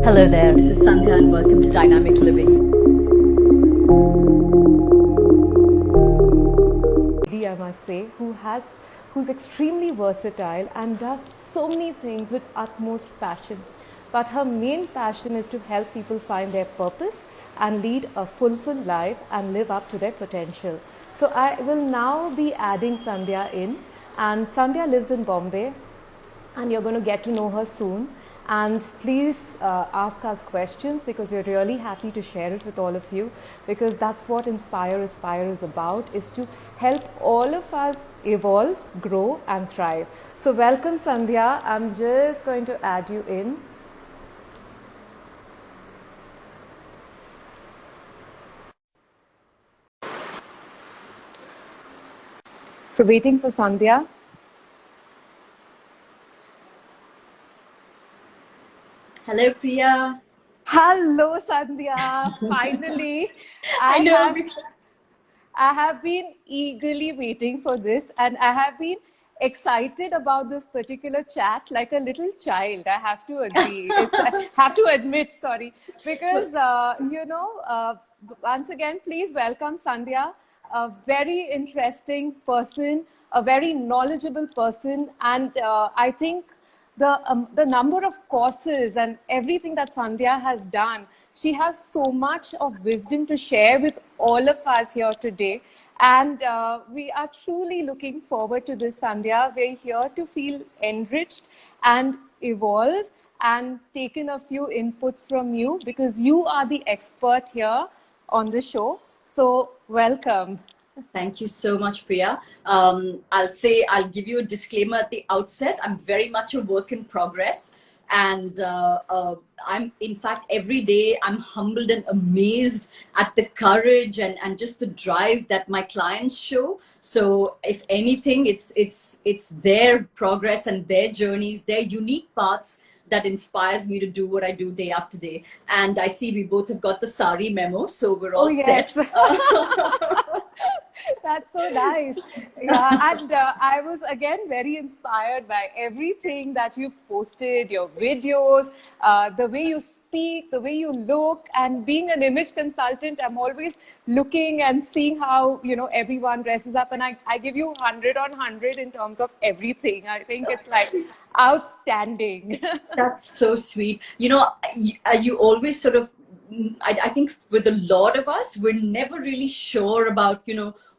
Hello there, this is Sandhya and welcome to Dynamic Living. I must say, who's extremely versatile and does so many things with utmost passion. But her main passion is to help people find their purpose and lead a fulfilled life and live up to their potential. So I will now be adding Sandhya in, and Sandhya lives in Bombay, and you're going to get to know her soon. And please ask us questions, because we're really happy to share it with all of you, because that's what Aspire is about, is to help all of us evolve, grow and thrive. So welcome Sandhya. I'm just going to add you in. So waiting for Sandhya. Hello, Priya. Hello Sandhya. Finally, I know. I have been eagerly waiting for this, and I have been excited about this particular chat like a little child. I have to agree. I have to admit, sorry, because once again, please welcome Sandhya, a very interesting person, a very knowledgeable person, and I think the number of courses and everything that Sandhya has done, she has so much of wisdom to share with all of us here today. And we are truly looking forward to this, Sandhya. We're here to feel enriched and evolve and taken a few inputs from you, because you are the expert here on the show. So welcome. Thank you so much, Priya. I'll give you a disclaimer at the outset. I'm very much a work in progress. And I'm, in fact, every day I'm humbled and amazed at the courage and just the drive that my clients show. So if anything, it's their progress and their journeys, their unique paths that inspires me to do what I do day after day. And I see we both have got the sari memo, so we're all yes. set. That's so nice. Yeah, and I was again very inspired by everything that you've posted, your videos, the way you speak, the way you look. And being an image consultant, I'm always looking and seeing how, everyone dresses up, and I give you 100 on 100 in terms of everything. I think it's like outstanding. That's so sweet. You always sort of, I think with a lot of us, we're never really sure about,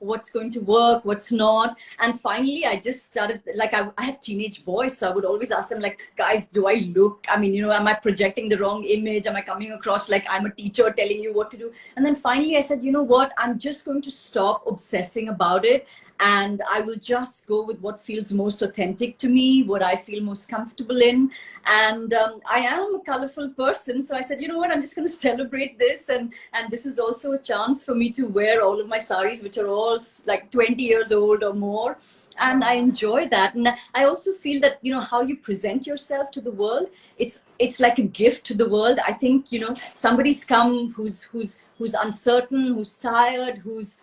what's going to work, what's not. And finally, I just started, like, I have teenage boys, so I would always ask them, like, guys, do I look, am I projecting the wrong image? Am I coming across like I'm a teacher telling you what to do? And then finally I said, you know what, I'm just going to stop obsessing about it. And I will just go with what feels most authentic to me, what I feel most comfortable in. And I am a colorful person. So I said, you know what, I'm just going to celebrate this. And this is also a chance for me to wear all of my saris, which are all like 20 years old or more. And I enjoy that. And I also feel that, how you present yourself to the world, it's like a gift to the world. I think, somebody's come who's uncertain, who's tired, who's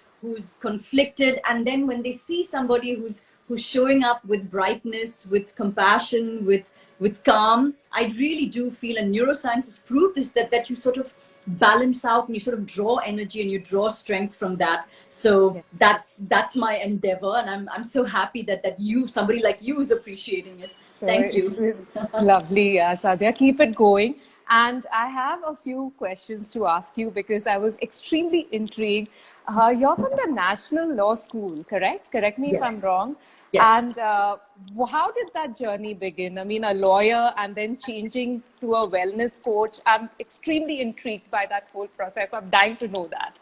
conflicted, and then when they see somebody who's showing up with brightness, with compassion, with calm, I really do feel, and neuroscience has proved this, that you sort of balance out and you sort of draw energy and you draw strength from that. So that's my endeavor, and I'm so happy that somebody like you is appreciating it. So Thank you. it's lovely, Sadhya. Keep it going. And I have a few questions to ask you, because I was extremely intrigued. You're from the National Law School, correct? Correct me if I'm Yes. wrong. Yes. And how did that journey begin? I mean, a lawyer and then changing to a wellness coach. I'm extremely intrigued by that whole process. I'm dying to know that.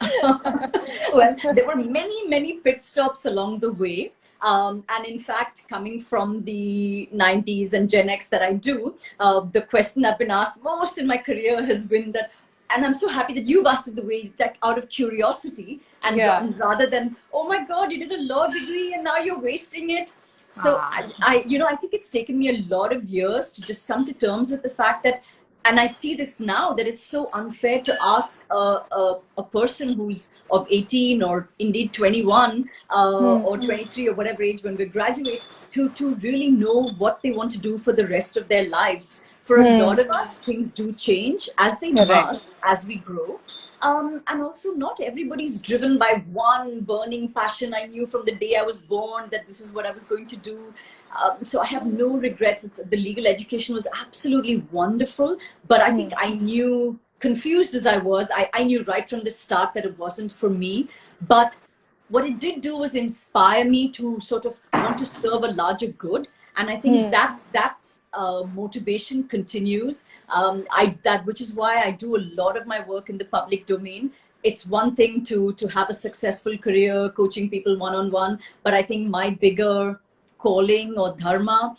Well, there were many, many pit stops along the way. And in fact, coming from the 90s and Gen X that I do, the question I've been asked most in my career has been that, and I'm so happy that you've asked it the way, like, out of curiosity, and rather than, oh my God, you did a law degree and now you're wasting it. So I think it's taken me a lot of years to just come to terms with the fact that, and I see this now, that it's so unfair to ask a person who's of 18 or indeed 21 or 23 or whatever age when we graduate to really know what they want to do for the rest of their lives. For a lot of us, things do change as they must, as we grow. And also, not everybody's driven by one burning passion. I knew from the day I was born that this is what I was going to do. So I have no regrets. The legal education was absolutely wonderful, but I think I knew, confused as I was, I knew right from the start that it wasn't for me. But what it did do was inspire me to sort of want to serve a larger good. And I think that motivation continues. Which is why I do a lot of my work in the public domain. It's one thing to have a successful career coaching people one-on-one, but I think my bigger calling or dharma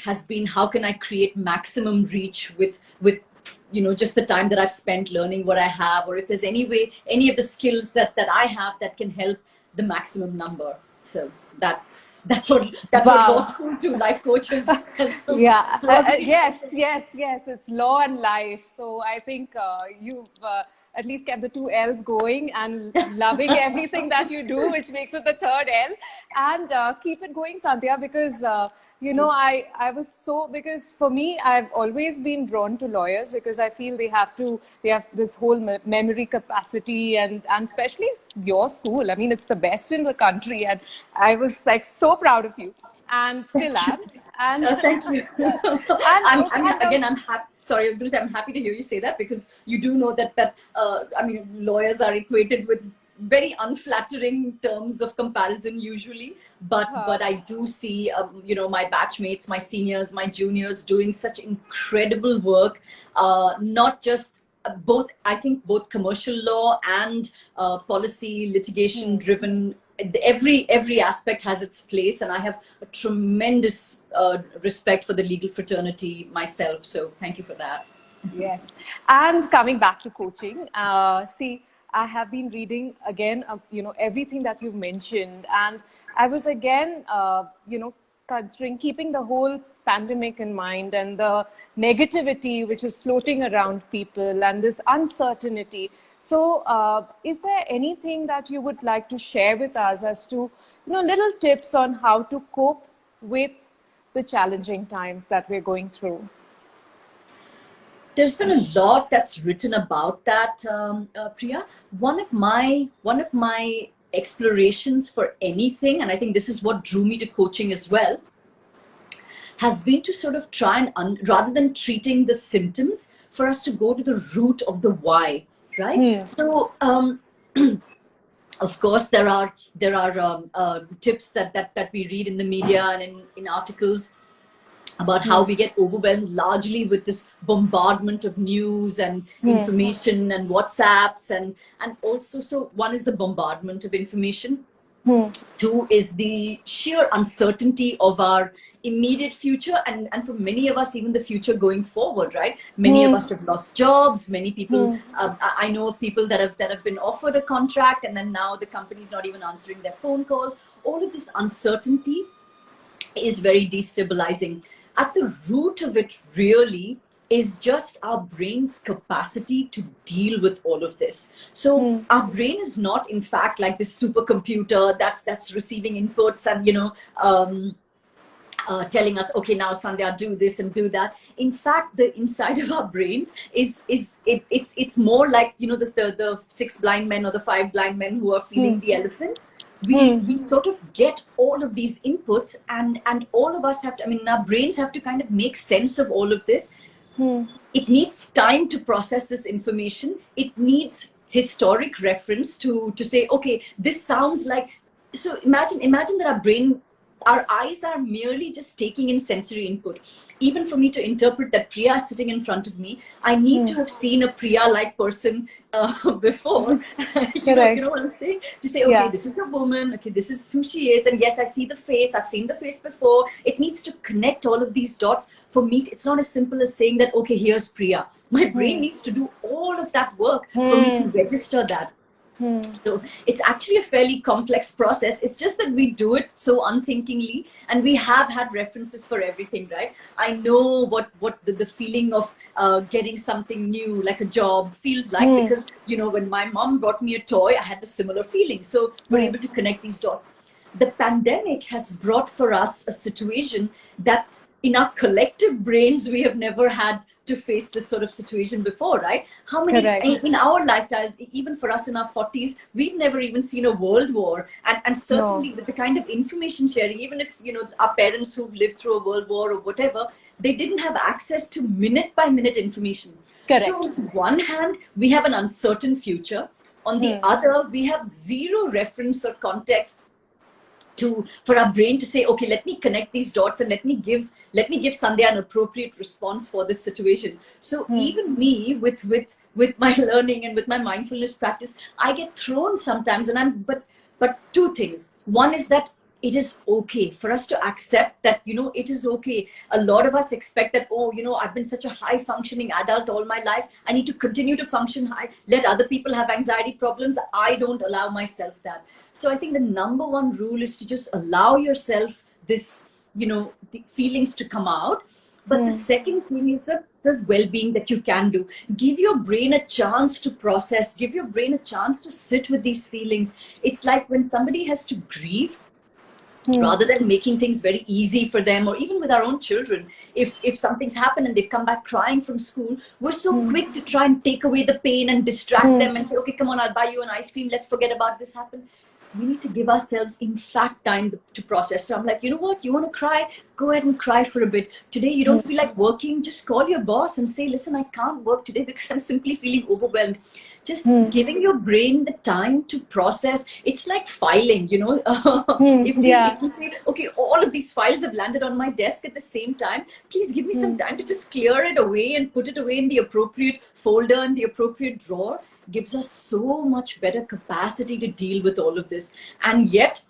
has been, how can I create maximum reach with just the time that I've spent learning what I have, or if there's any way, any of the skills that I have that can help the maximum number. So that's what law school to life coaches has yes, it's law and life. So I think you've at least kept the two L's going and loving everything that you do, which makes it the third L. And keep it going, Sandhya, because I was so, because for me, I've always been drawn to lawyers because I feel they have this whole memory capacity, and especially your school. I mean, it's the best in the country, and I was like so proud of you, and still am. And thank you. I'm happy. Sorry, I was going to say I'm happy to hear you say that, because you do know that lawyers are equated with very unflattering terms of comparison usually, but I do see my batchmates, my seniors, my juniors doing such incredible work, not just both commercial law and policy litigation driven. Every aspect has its place, and I have a tremendous respect for the legal fraternity myself, so thank you for that. Yes. And coming back to coaching, see, I have been reading again, everything that you've mentioned. And I was again, considering keeping the whole pandemic in mind and the negativity which is floating around people and this uncertainty. So is there anything that you would like to share with us as to, little tips on how to cope with the challenging times that we're going through? There's been a lot that's written about that, Priya. One of my explorations for anything, and I think this is what drew me to coaching as well, has been to sort of try and, rather than treating the symptoms, for us to go to the root of the why, right? So, of course, there are tips that we read in the media and in articles about how we get overwhelmed largely with this bombardment of news and information and WhatsApps, and also, so one is the bombardment of information. Two is the sheer uncertainty of our immediate future, and for many of us, even the future going forward, right? Many of us have lost jobs. Many people, I know of people that have been offered a contract, and then now the company's not even answering their phone calls. All of this uncertainty is very destabilizing. At the root of it really is just our brain's capacity to deal with all of this. So our brain is not, in fact, like this supercomputer that's receiving inputs and telling us, okay, now Sandhya, do this and do that. In fact, the inside of our brains it's more like the 6 blind men or the 5 blind men who are feeding the elephant. We sort of get all of these inputs, and all of us have to, our brains have to kind of make sense of all of this. It needs time to process this information. It needs historic reference to say, okay, this sounds like, so imagine that our eyes are merely just taking in sensory input. Even for me to interpret that Priya is sitting in front of me, I need to have seen a Priya-like person before. you know what I'm saying? To say, okay, this is a woman, okay, this is who she is, and yes, I see the face, I've seen the face before. It needs to connect all of these dots. For me, it's not as simple as saying that, okay, here's Priya. My brain needs to do all of that work for me to register that. So it's actually a fairly complex process. It's just that we do it so unthinkingly, and we have had references for everything, right? I know what the feeling of getting something new, like a job, feels like, because, when my mom brought me a toy, I had the similar feeling. So we're able to connect these dots. The pandemic has brought for us a situation that in our collective brains, we have never had to face this sort of situation before, right? How many Correct. in our lifetimes, even for us in our 40s, we've never even seen a world war. And No. certainly with the kind of information sharing, even if, our parents who've lived through a world war or whatever, they didn't have access to minute by minute information. So Correct. on one hand, we have an uncertain future. On the other, we have zero reference or context for our brain to say, okay, let me connect these dots and let me give Sandhya an appropriate response for this situation. So even me, with my learning and with my mindfulness practice, I get thrown sometimes, but two things. One is that it is okay for us to accept that, it is okay. A lot of us expect that, oh, I've been such a high functioning adult all my life, I need to continue to function high, let other people have anxiety problems, I don't allow myself that. So I think the number one rule is to just allow yourself this, the feelings to come out. But the second thing is the well-being that you can do. Give your brain a chance to process, give your brain a chance to sit with these feelings. It's like when somebody has to grieve, rather than making things very easy for them, or even with our own children, if something's happened and they've come back crying from school, we're so quick to try and take away the pain and distract them and say, okay, come on, I'll buy you an ice cream, let's forget about this happened. We need to give ourselves, in fact, time to process. So I'm like, you know what, you want to cry, go ahead and cry for a bit. Today you don't feel like working, just call your boss and say, listen, I can't work today because I'm simply feeling overwhelmed. Just giving your brain the time to process. It's like filing, Yeah. if we say, okay, all of these files have landed on my desk at the same time, please give me some time to just clear it away and put it away in the appropriate folder and the appropriate drawer. Gives us so much better capacity to deal with all of this. And yet,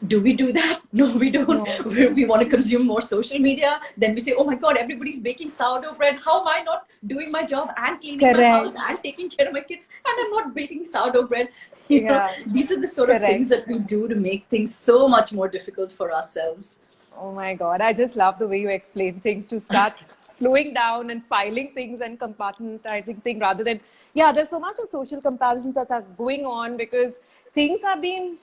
do we do that? No, we don't. No. We want to consume more social media. Then we say, oh my God, everybody's baking sourdough bread. How am I not doing my job and cleaning my house Correct. and taking care of my kids? And I'm not baking sourdough bread. Yeah. These are the sort of things Correct. that we do to make things so much more difficult for ourselves. Oh my God, I just love the way you explain things, to start slowing down and filing things and compartmentalizing things rather than, yeah, there's so much of social comparisons that are going on because things are being,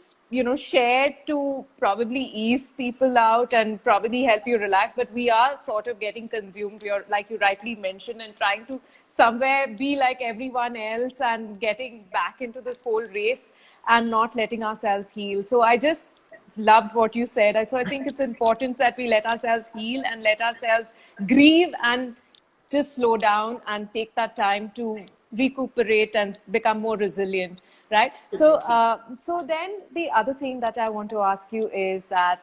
shared to probably ease people out and probably help you relax, but we are sort of getting consumed. We are, like you rightly mentioned, and trying to somewhere be like everyone else and getting back into this whole race and not letting ourselves heal. So I just loved what you said. So I think it's important that we let ourselves heal and let ourselves grieve and just slow down and take that time to recuperate and become more resilient, right? So, Definitely. so then the other thing that I want to ask you is that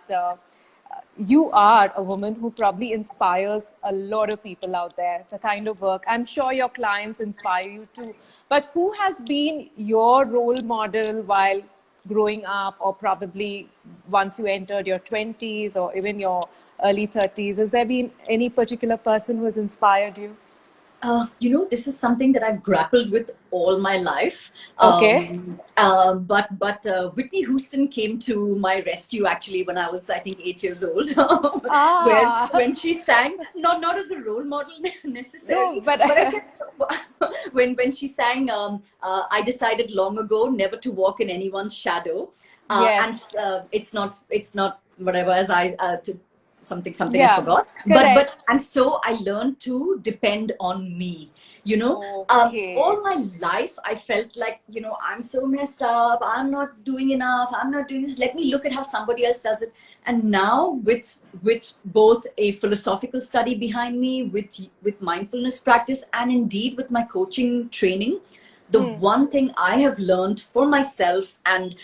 you are a woman who probably inspires a lot of people out there, the kind of work. I'm sure your clients inspire you too. But who has been your role model while growing up, or probably once you entered your 20s or even your early 30s? Has there been any particular person who has inspired you? This is something that I've grappled with all my life. Okay. But Whitney Houston came to my rescue actually when I was, I think, 8 years old, where Ah, when she sang, not as a role model no, necessarily, but but I think when she sang, I decided long ago never to walk in anyone's shadow, and yes. it's not whatever as something I Yeah, forgot. But correct. and so I learned to depend on me. All Okay. my life I felt like, I'm so messed up. I'm not doing enough. I'm not doing this. Let me look at how somebody else does it. And now with both a philosophical study behind me, with mindfulness practice, and indeed with my coaching training, the one thing I have learned for myself, and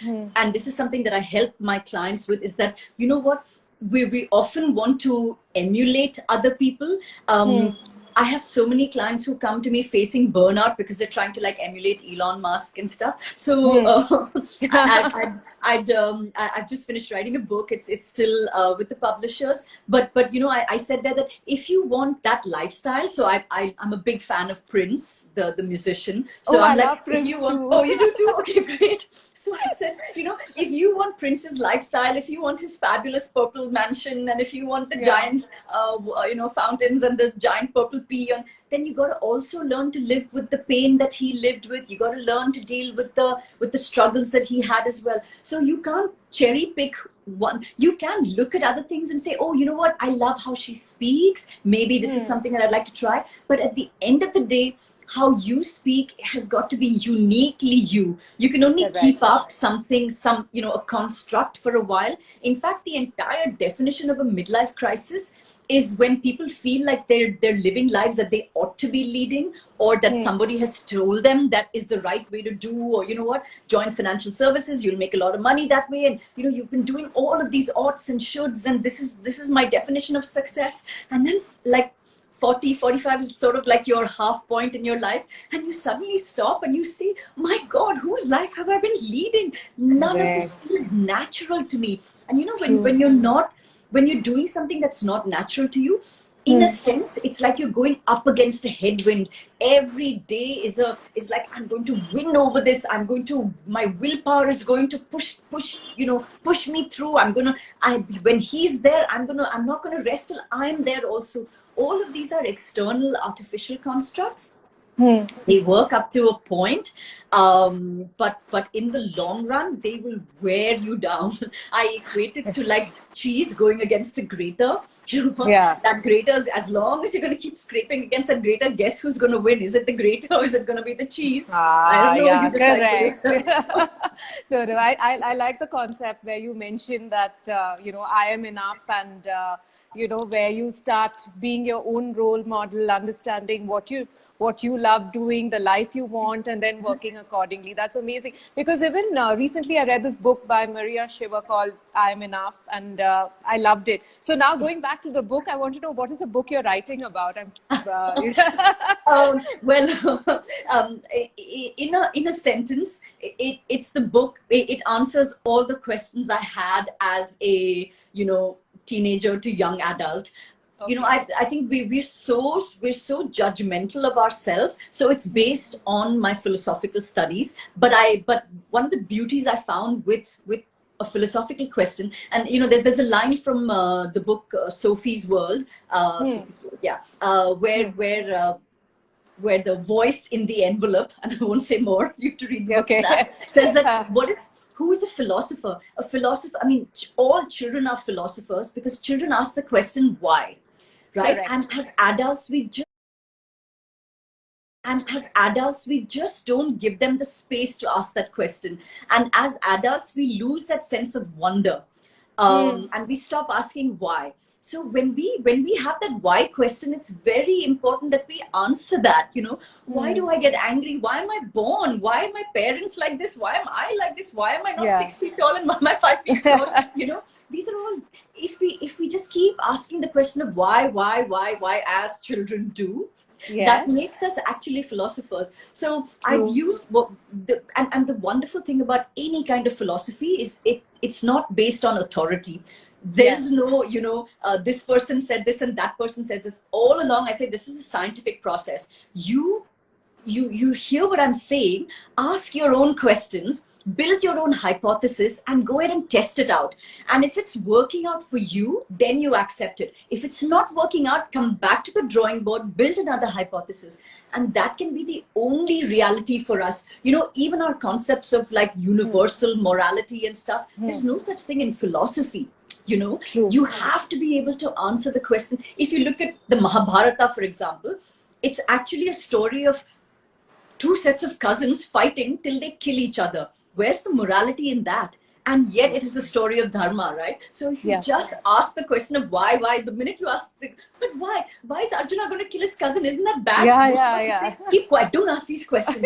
this is something that I help my clients with, is that, what, we often want to emulate other people. I have so many clients who come to me facing burnout because they're trying to like emulate Elon Musk and stuff. So I've just finished writing a book. It's still with the publishers, but I said there that if you want that lifestyle, so I'm a big fan of Prince, the musician. Oh, So I I'm like, love if you Prince want, too. oh, you do too, okay, great. So I said, if you want Prince's lifestyle, if you want his fabulous purple mansion, and if you want the Yeah. giant, fountains and the giant purple pea, then you got to also learn to live with the pain that he lived with. You got to learn to deal with the struggles that he had as well. So you can't cherry pick one. You can look at other things and say, oh, you know what, I love how she speaks, maybe this is something that I'd like to try. But at the end of the day, how you speak has got to be uniquely you. You can only keep up something, a construct for a while. In fact, the entire definition of a midlife crisis is when people feel like they're living lives that they ought to be leading, or that somebody has told them that is the right way to do, or you know what, join financial services, you'll make a lot of money that way, and you've been doing all of these oughts and shoulds, and this is my definition of success. And then like 40, 45 is sort of like your half point in your life, and you suddenly stop and you say, my God, whose life have I been leading? None of this feels natural to me. And when you're doing something that's not natural to you, in a sense, it's like you're going up against a headwind. Every day is like, I'm going to win over this. My willpower is going to push me through. When he's there, I'm not gonna rest till I'm there also. All of these are external artificial constructs. They work up to a point, but in the long run, they will wear you down. I equate it to like cheese going against a grater. That grater, as long as you're going to keep scraping against that grater, guess who's going to win? Is it the grater or is it going to be the cheese? I don't know. Yeah, you decide correct. No, I like the concept where you mentioned that, I am enough, and, where you start being your own role model, understanding what you love doing, the life you want, and then working accordingly. That's amazing. Because even recently I read this book by Maria Shiva called I Am Enough, and I loved it. So now going back to the book, I want to know, what is the book you're writing about? In a sentence, it's the book. It answers all the questions I had as a teenager to young adult. I think we're so judgmental of ourselves. So it's based on my philosophical studies. But one of the beauties I found with a philosophical question, and there's a line from the book Sophie's World, where the voice in the envelope, and I won't say more, you have to read the book for that, says that who is a philosopher? A philosopher, I mean, all children are philosophers because children ask the question, why? Right? Correct. And as adults, we just don't give them the space to ask that question. And as adults, we lose that sense of wonder. And we stop asking why. So when we have that why question, it's very important that we answer that. Why do I get angry? Why am I born? Why are my parents like this? Why am I like this? Why am I not 6 feet tall and am I 5 feet tall? These are all, if we just keep asking the question of why as children do, that makes us actually philosophers. So I've used and the wonderful thing about any kind of philosophy is it's not based on authority. There's no, this person said this and that person said this. All along, I say this is a scientific process. You hear what I'm saying, ask your own questions, build your own hypothesis, and go ahead and test it out. And if it's working out for you, then you accept it. If it's not working out, come back to the drawing board, build another hypothesis. And that can be the only reality for us. Even our concepts of like universal morality and stuff, there's no such thing in philosophy. You have to be able to answer the question. If you look at the Mahabharata, for example, it's actually a story of two sets of cousins fighting till they kill each other. Where's the morality in that? And yet it is a story of dharma, right? So if you just ask the question of why, the minute you ask but why is Arjuna going to kill his cousin? Isn't that bad? Say, keep quiet, don't ask these questions.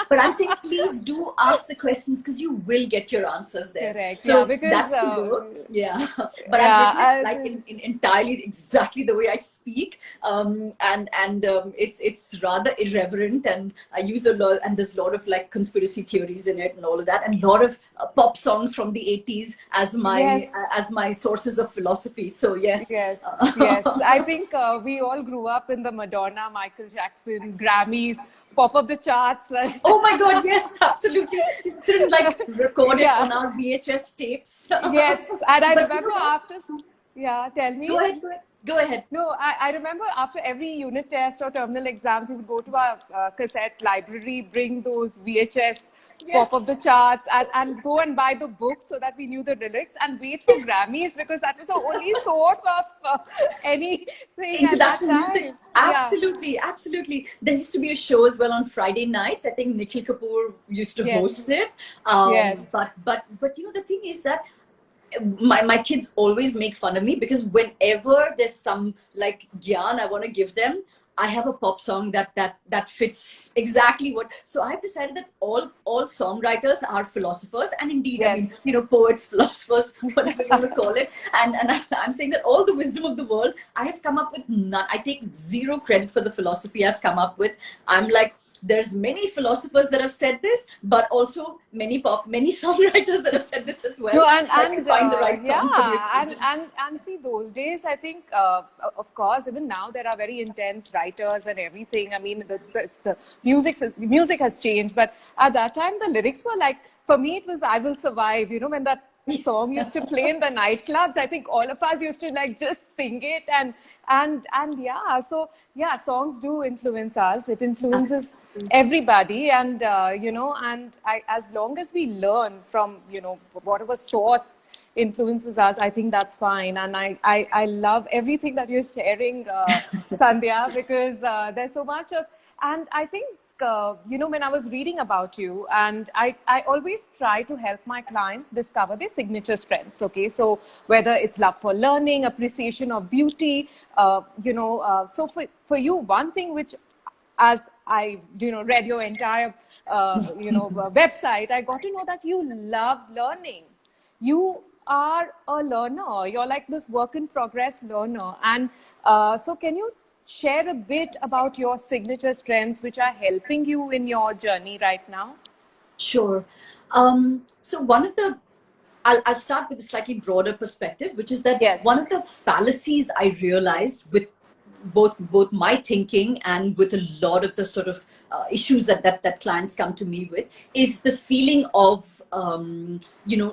But I'm saying, please do ask the questions, because you will get your answers there. Correct. So because, that's the goal. But I've written it in entirely exactly the way I speak. It's rather irreverent, and I use a lot, and there's a lot of like conspiracy theories in it and all of that, and a lot of pop songs from the 80s as my sources of philosophy. So yes. I think we all grew up in the Madonna, Michael Jackson, Grammys, pop up the charts. Oh my God, yes, absolutely. We used to like record it on our VHS tapes. Yes, and I remember tell me. Go ahead. No, I remember after every unit test or terminal exams, we would go to our cassette library, bring those VHS pop up the Yes. charts and go and buy the books so that we knew the lyrics, and wait for Yes. Grammys because that was the only source of anything at that International music, time. Yeah. absolutely, absolutely. There used to be a show as well on Friday nights. I think Nikhil Kapoor used to Yes. host it. Yes. But you know, the thing is that my kids always make fun of me because whenever there's some like gyan I want to give them, I have a pop song that fits exactly what. So I've decided that all songwriters are philosophers, and indeed, I Yes. mean, you know, poets, philosophers, whatever you want to call it. And I'm saying that all the wisdom of the world, I have come up with none. I take zero credit for the philosophy I've come up with. I'm like, there's many philosophers that have said this, but also many songwriters that have said this as well. No, So I can find the right song for the yeah, occasion. and see, those days, I think, of course, even now there are very intense writers and everything. I mean, the music has changed, but at that time the lyrics were like, for me, it was "I Will Survive." You know, when that song used to play in the nightclubs, I think all of us used to like just sing it, and yeah, so yeah, songs do influence us. It influences Absolutely. everybody, and and as long as we learn from whatever source influences us, I think that's fine. And I love everything that you're sharing, Sandhya, because there's so much of, and I think when I was reading about you, and I always try to help my clients discover their signature strengths. Okay, so whether it's love for learning, appreciation of beauty, so for you, one thing which, as I read your entire website, I got to know that you love learning. You are a learner. You're like this work in progress learner. And so can you share a bit about your signature strengths which are helping you in your journey right now? Sure. So one of the I'll start with a slightly broader perspective, which is that Yes. one of the fallacies I realized with both my thinking and with a lot of the sort of issues that clients come to me with is the feeling of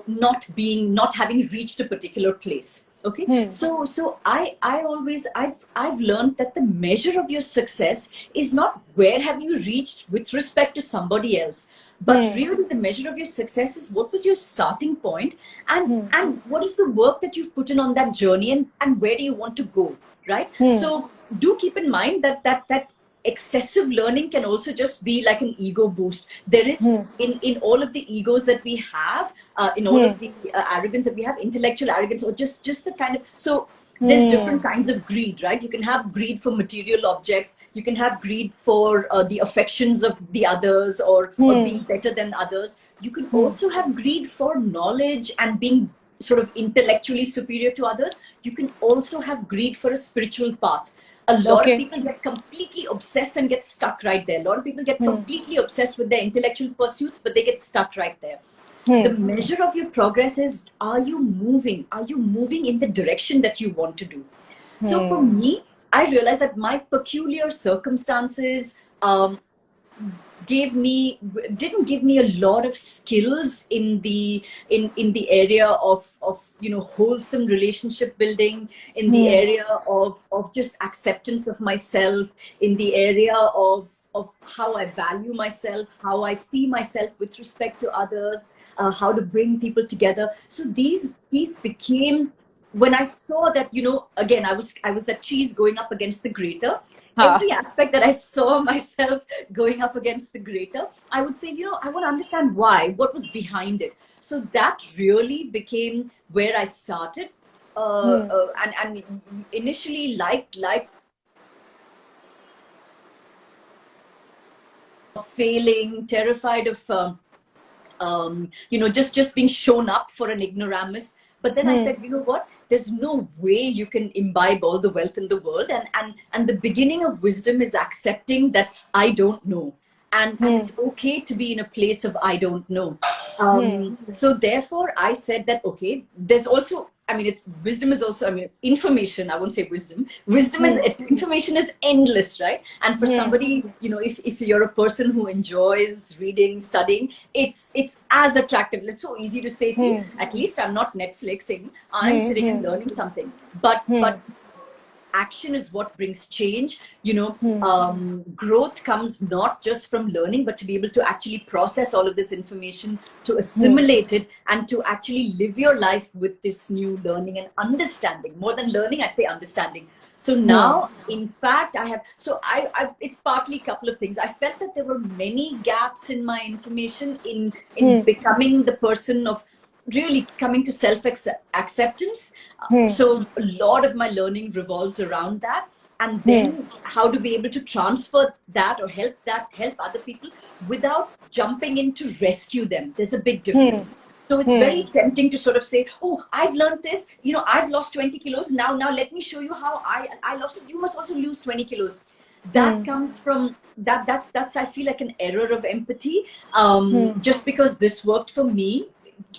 not having reached a particular place. Okay, so I've learned that the measure of your success is not where have you reached with respect to somebody else, but really the measure of your success is what was your starting point, and what is the work that you've put in on that journey, and where do you want to go, right? So do keep in mind that excessive learning can also just be like an ego boost. There is in all of the egos that we have, in all of the arrogance that we have, intellectual arrogance, or just the kind of, so there's different kinds of greed, right? You can have greed for material objects, you can have greed for the affections of the others, or being better than others. You can also have greed for knowledge and being sort of intellectually superior to others. You can also have greed for a spiritual path. A lot of Okay. people get completely obsessed and get stuck right there. A lot of people get completely obsessed with their intellectual pursuits, but they get stuck right there. The measure of your progress is, are you moving? Are you moving in the direction that you want to do? So for me, I realized that my peculiar circumstances didn't give me a lot of skills in the area of wholesome relationship building, in the area of just acceptance of myself, in the area of how I value myself, how I see myself with respect to others, how to bring people together. So these became, when I saw that, again, I was that cheese going up against the grater. Every aspect that I saw myself going up against the grater, I would say, I want to understand why, what was behind it. So that really became where I started. And initially, like failing, terrified of just being shown up for an ignoramus. But then I said, you know what? There's no way you can imbibe all the wealth in the world, and the beginning of wisdom is accepting that I don't know, and it's okay to be in a place of I don't know. So therefore, I said that okay, there's also, I mean, it's wisdom is also, I mean, information. I won't say wisdom. Wisdom is, information is endless, right? And for somebody, if you're a person who enjoys reading, studying, it's as attractive. It's so easy to say, see, at least I'm not Netflixing. I'm sitting and learning something. But action is what brings change. Growth comes not just from learning, but to be able to actually process all of this information, to assimilate it, and to actually live your life with this new learning and understanding. More than learning, I'd say understanding. So now, in fact, it's partly a couple of things. I felt that there were many gaps in my information in becoming the person of really coming to self-acceptance. So a lot of my learning revolves around that. And then how to be able to transfer that or help other people without jumping in to rescue them. There's a big difference. So it's very tempting to sort of say, oh, I've learned this, I've lost 20 kilos. Now let me show you how I lost it. You must also lose 20 kilos. That comes from that's I feel like an error of empathy. Just because this worked for me,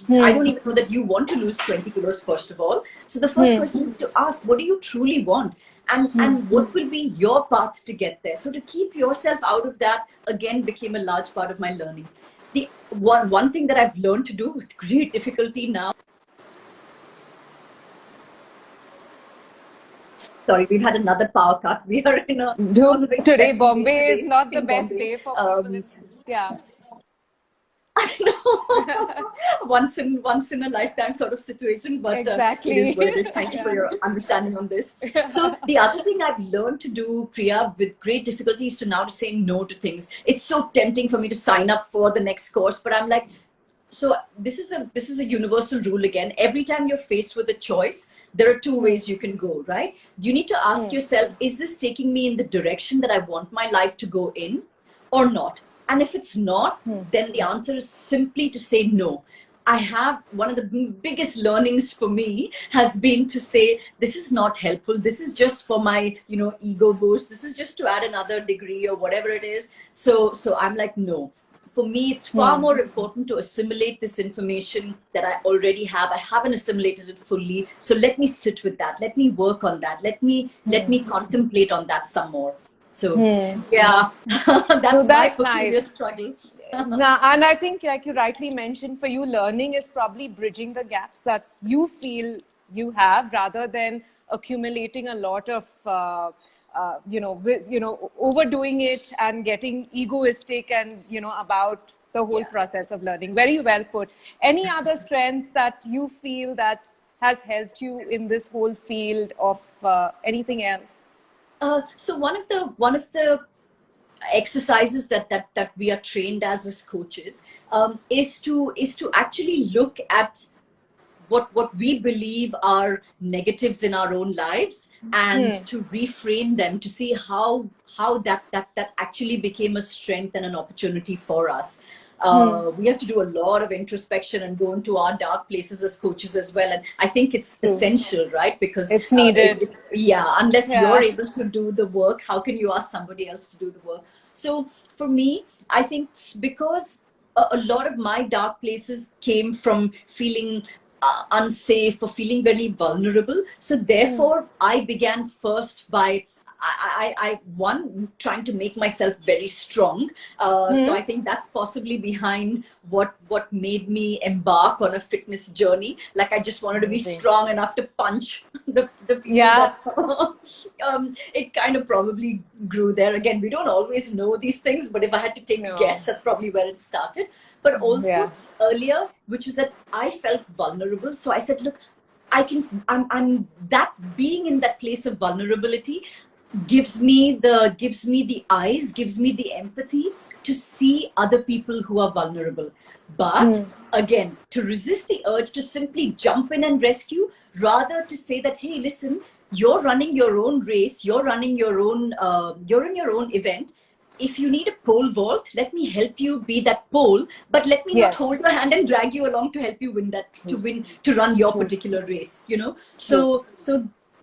I don't even know that you want to lose 20 kilos, first of all. So the first question is to ask, what do you truly want? And what will be your path to get there? So to keep yourself out of that, again, became a large part of my learning. The one thing that I've learned to do with great difficulty now. Sorry, we've had another power cut. We are in a today. Bombay is not the best day for people. Yeah. once in a lifetime sort of situation, but exactly. It is what it is. Thank you for your understanding on this. So the other thing I've learned to do, Priya, with great difficulty is to now to say no to things. It's so tempting for me to sign up for the next course, but I'm like, so this is a universal rule again. Every time you're faced with a choice, there are two ways you can go, right? You need to ask yourself, is this taking me in the direction that I want my life to go in or not? And if it's not, then the answer is simply to say no. I have one of the biggest learnings for me has been to say, this is not helpful. This is just for my, ego boost. This is just to add another degree or whatever it is. So I'm like, no. For me, it's far more important to assimilate this information that I already have. I haven't assimilated it fully. So let me sit with that. Let me work on that. Let me contemplate on that some more. So yeah, that's my peculiar struggle. And I think, like you rightly mentioned, for you, learning is probably bridging the gaps that you feel you have, rather than accumulating a lot of overdoing it and getting egoistic and about the whole process of learning. Very well put. Any other strengths that you feel that has helped you in this whole field of anything else? So one of the exercises that we are trained as coaches is to actually look at what we believe are negatives in our own lives and to reframe them, to see how that actually became a strength and an opportunity for us. We have to do a lot of introspection and go into our dark places as coaches as well. And I think it's essential, right? Because it's needed. Unless you're able to do the work, how can you ask somebody else to do the work? So for me, I think because a lot of my dark places came from feeling unsafe or feeling very vulnerable. So therefore, I began first by I trying to make myself very strong. So I think that's possibly behind what made me embark on a fitness journey. Like I just wanted to be strong enough to punch the people. It kind of probably grew there. Again, we don't always know these things, but if I had to take a guess, that's probably where it started. But also earlier, which was that I felt vulnerable. So I said, look, I'm that being in that place of vulnerability gives me the eyes, gives me the empathy to see other people who are vulnerable. But again, to resist the urge to simply jump in and rescue, rather to say that, hey, listen, you're running your own race, you're running your own, you're in your own event. If you need a pole vault, let me help you be that pole, but let me not hold your hand and drag you along to help you win that, to run your particular race, So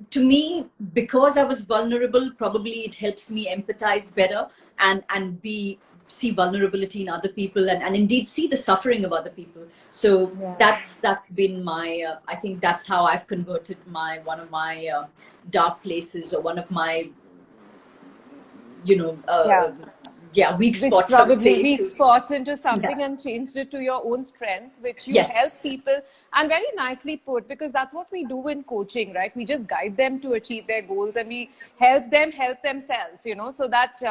to me, because I was vulnerable, probably it helps me empathize better and see vulnerability in other people and indeed see the suffering of other people. So that's been my, I think that's how I've converted one of my dark places, or one of my, yeah, weak which spots, I would probably say. weak spots into something Yeah. and changed it to your own strength, which you help Yes. people. And very nicely put, because that's what we do in coaching, right? We just guide them to achieve their goals, and we help them help themselves, so that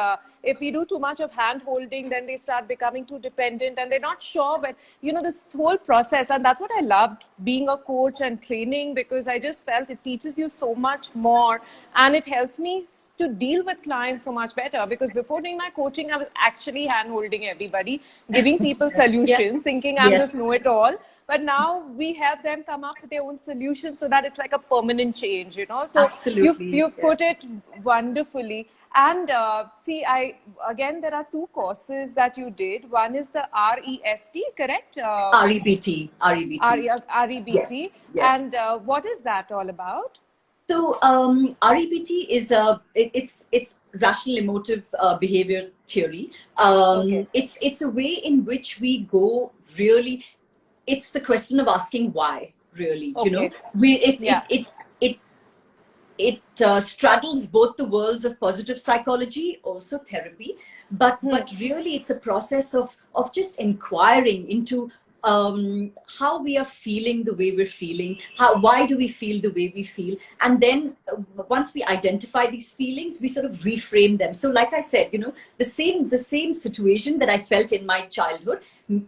if we do too much of hand holding, then they start becoming too dependent, and they're not sure. But this whole process, and that's what I loved being a coach and training, because I just felt it teaches you so much more, and it helps me to deal with clients so much better. Because before doing my coaching, I was actually hand holding everybody, giving people Yeah. solutions, thinking I'm this Yes. know it all. But now we help them come up with their own solutions, so that it's like a permanent change, so Absolutely. you've Yeah. put it wonderfully. And see, I again, there are two courses that you did. One is the REST, correct? REBT. REBT. Yes. REBT. Yes. And what is that all about? So REBT is it's rational emotive behavior theory. Okay. It's a way in which we go really. It's the question of asking why. Really, Okay. we Yeah. it straddles both the worlds of positive psychology, also therapy, but really it's a process of just inquiring into how we are feeling the way we're feeling, why do we feel the way we feel, and then once we identify these feelings, we sort of reframe them. So, like I said, the same situation that I felt in my childhood,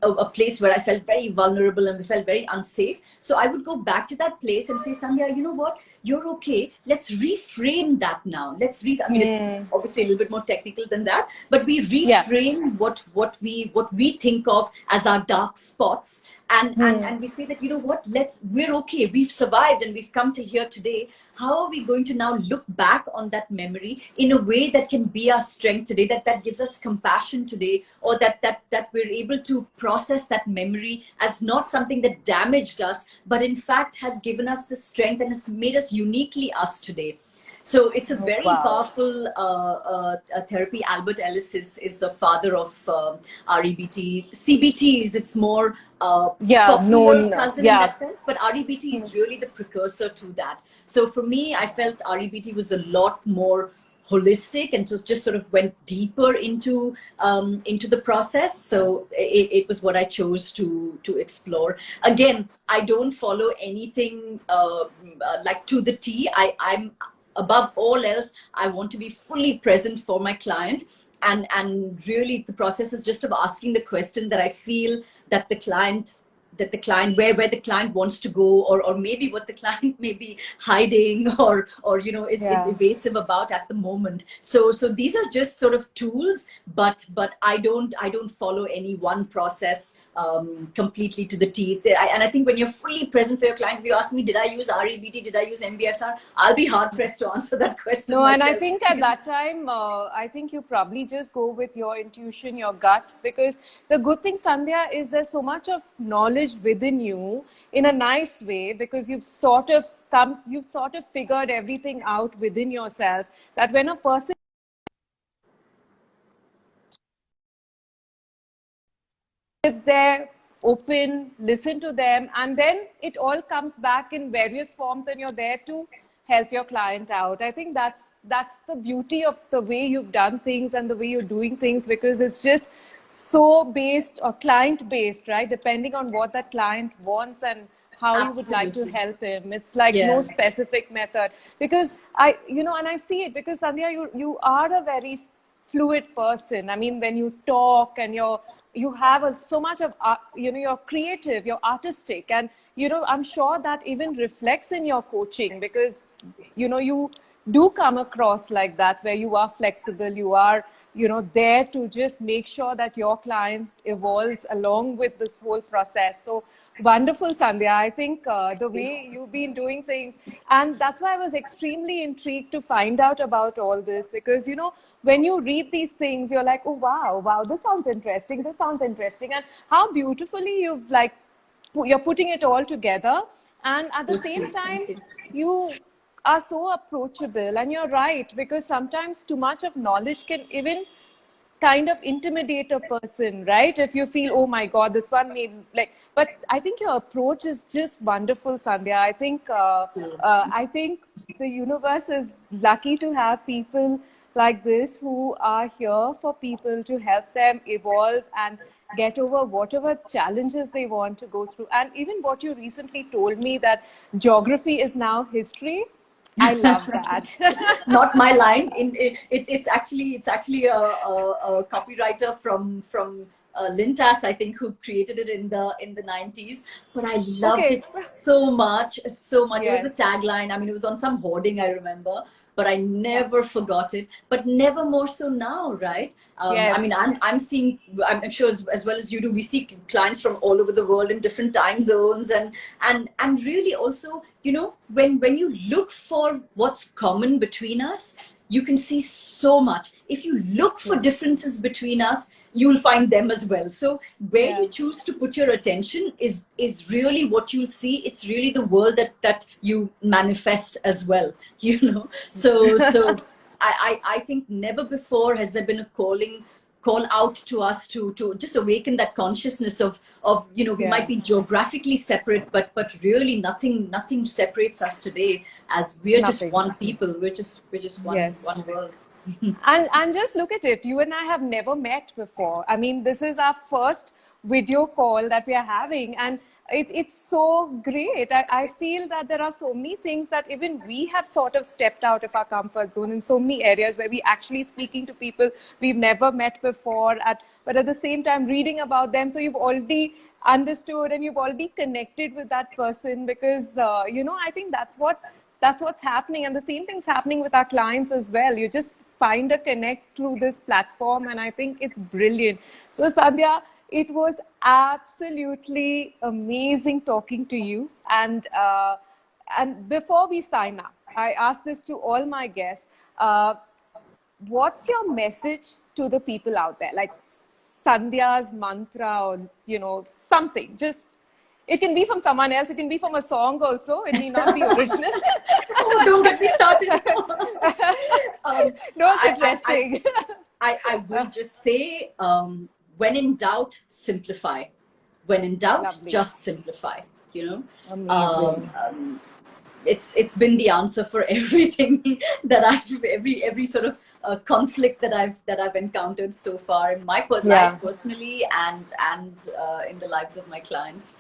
a place where I felt very vulnerable and felt very unsafe. So I would go back to that place and say, Sandhya, you know what? You're okay. Let's reframe that now. I mean, it's obviously a little bit more technical than that, but we Yeah. reframe what we think of as our dark spots, and we say that, you know what, we're okay, we've survived, and we've come to here today. How are we going to now look back on that memory in a way that can be our strength today, that gives us compassion today, or that we're able to process that memory as not something that damaged us, but in fact has given us the strength and has made us uniquely us today. So it's a Oh, very wow. powerful therapy. Albert Ellis is the father of REBT. CBT is its more Yeah, popular known. cousin in Yeah. that sense, but REBT is really the precursor to that. So for me, I felt REBT was a lot more holistic and just sort of went deeper into the process. So it was what I chose to explore. Again, I don't follow anything like to the T. I'm above all else, I want to be fully present for my client. And really the process is just of asking the question that I feel that the client where the client wants to go, or maybe what the client may be hiding, or is Yeah. evasive about at the moment. So these are just sort of tools, but I don't follow any one process completely to the teeth. And I think when you're fully present for your client, if you ask me, did I use REBT, did I use MBSR, I'll be hard pressed to answer that question No, and I myself. think at that time, I think you probably just go with your intuition, your gut, because the good thing, Sandhya, is there's so much of knowledge within you in a nice way, because you've sort of figured everything out within yourself, that when a person sit there, open, listen to them, and then it all comes back in various forms, and you're there to help your client out. I think that's the beauty of the way you've done things and the way you're doing things, because it's just so based or client based, right? Depending on what that client wants and how you would like to Absolutely. help him. It's like no Yeah. specific method. Because and I see it, because Sandhya, you are a very fluid person. I mean, when you talk and you have so much of you're creative, you're artistic, and I'm sure that even reflects in your coaching, because you do come across like that, where you are flexible, you are there to just make sure that your client evolves along with this whole process. So wonderful, Sandhya. I think the way you've been doing things, and that's why I was extremely intrigued to find out about all this, because when you read these things, you're like, oh wow, this sounds interesting, and how beautifully you're putting it all together. And at the So same sweet. time, Thank you. you are so approachable, and you're right, because sometimes too much of knowledge can even kind of intimidate a person, right? If you feel, oh my god, this one made like, but I think your approach is just wonderful, Sandhya. I think the universe is lucky to have people like this who are here for people to help them evolve and get over whatever challenges they want to go through. And even what you recently told me, that geography is now history, I love that. Not my line. It's actually a copywriter from Lintas, I think, who created it in the 90s. But I loved Okay. it so much, so much. It was a Yes. tagline. I mean, it was on some hoarding, I remember, but I Yeah. never forgot it. But never more so now, right? I Yes. mean, I'm seeing. I'm sure as well as you do. We see clients from all over the world in different time zones, and really also, when you look for what's common between us, you can see so much. If you look for Yeah. differences between us, you'll find them as well. So where Yeah. you choose to put your attention is really what you'll see. It's really the world that you manifest as well. So I think never before has there been a call out to us to just awaken that consciousness of we might Yeah. be geographically separate, but really nothing separates us today, as we're just Nothing. one people. We're just one Yes. world. And just look at it. You and I have never met before. I mean, this is our first video call that we are having, and it's so great. I feel that there are so many things that even we have sort of stepped out of our comfort zone in so many areas where we actually speaking to people we've never met before, but at the same time reading about them. So you've already understood and you've already connected with that person, because I think that's what's happening, and the same thing's happening with our clients as well. You just find a connect through this platform, and I think it's brilliant. So Sandhya, it was absolutely amazing talking to you, and before we sign up, I ask this to all my guests. What's your message to the people out there, like Sandhya's mantra, or something? Just, it can be from someone else, it can be from a song also, it need not be original. Oh, don't get me started. No, it's I, I, I, interesting. I will just say, when in doubt, simplify. When in doubt, Lovely. just simplify. You know, Amazing. it's been the answer for everything that every sort of conflict that I've encountered so far in my life Yeah. personally, and in the lives of my clients.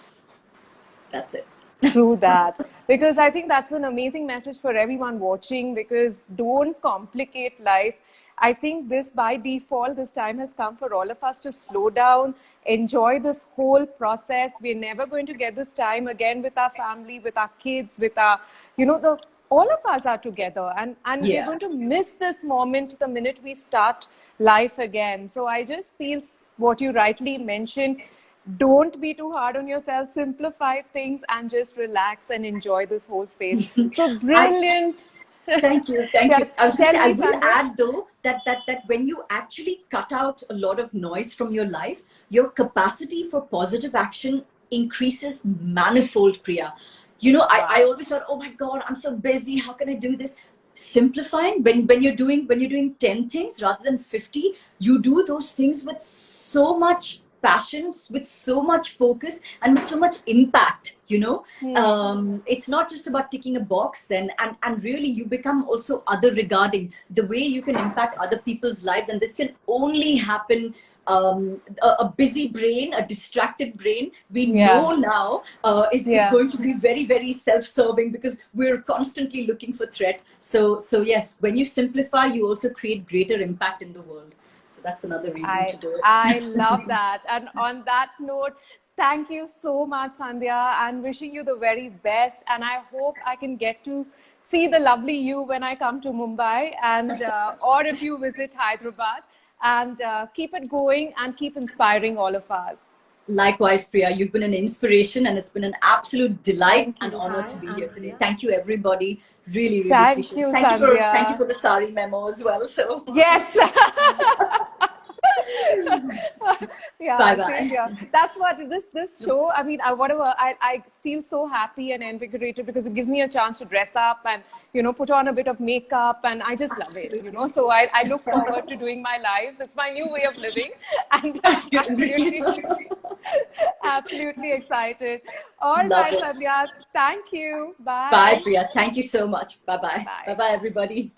That's it. True that. Because I think that's an amazing message for everyone watching, because don't complicate life. I think this by default, this time has come for all of us to slow down, enjoy this whole process. We're never going to get this time again with our family, with our kids, with our, all of us are together, and we're Yeah. going to miss this moment the minute we start life again. So I just feel what you rightly mentioned, don't be too hard on yourself, simplify things, and just relax and enjoy this whole phase. So I brilliant. Thank you, thank Yeah, you. I was going to tell say, I me, will Sandhya. add though that when you actually cut out a lot of noise from your life, your capacity for positive action increases manifold, Priya. I Wow. always thought, oh my God, I'm so busy. How can I do this? Simplifying, when you're doing 10 things rather than 50, you do those things with so much passion, with so much focus, and with so much impact. Hmm. It's not just about ticking a box then, and really you become also other regarding the way you can impact other people's lives. And this can only happen, a busy brain, a distracted brain, we Yeah. know now, is Yeah. going to be very, very self-serving, because we're constantly looking for threat. So yes, when you simplify, you also create greater impact in the world. So that's another reason I to do it. I love that. And on that note, thank you so much, Sandhya, and wishing you the very best. And I hope I can get to see the lovely you when I come to Mumbai, and or if you visit Hyderabad. And keep it going and keep inspiring all of us. Likewise, Priya, you've been an inspiration, and it's been an absolute delight Thank and you. honor to be here today. Thank you, everybody. Really, really Thank appreciate it. you, Thank you for Sandhya. the sari memo as well. So, Yes. bye Yeah, same bye. here. That's what this show. I mean, I feel so happy and invigorated because it gives me a chance to dress up and put on a bit of makeup, and I just love it. Absolutely. So I look forward to doing my lives. It's my new way of living, and Agree. absolutely excited. All Love right, it. Sandhya. Thank you. Bye, Bye. Priya. Thank you so much. Bye bye. Bye Bye. bye, everybody.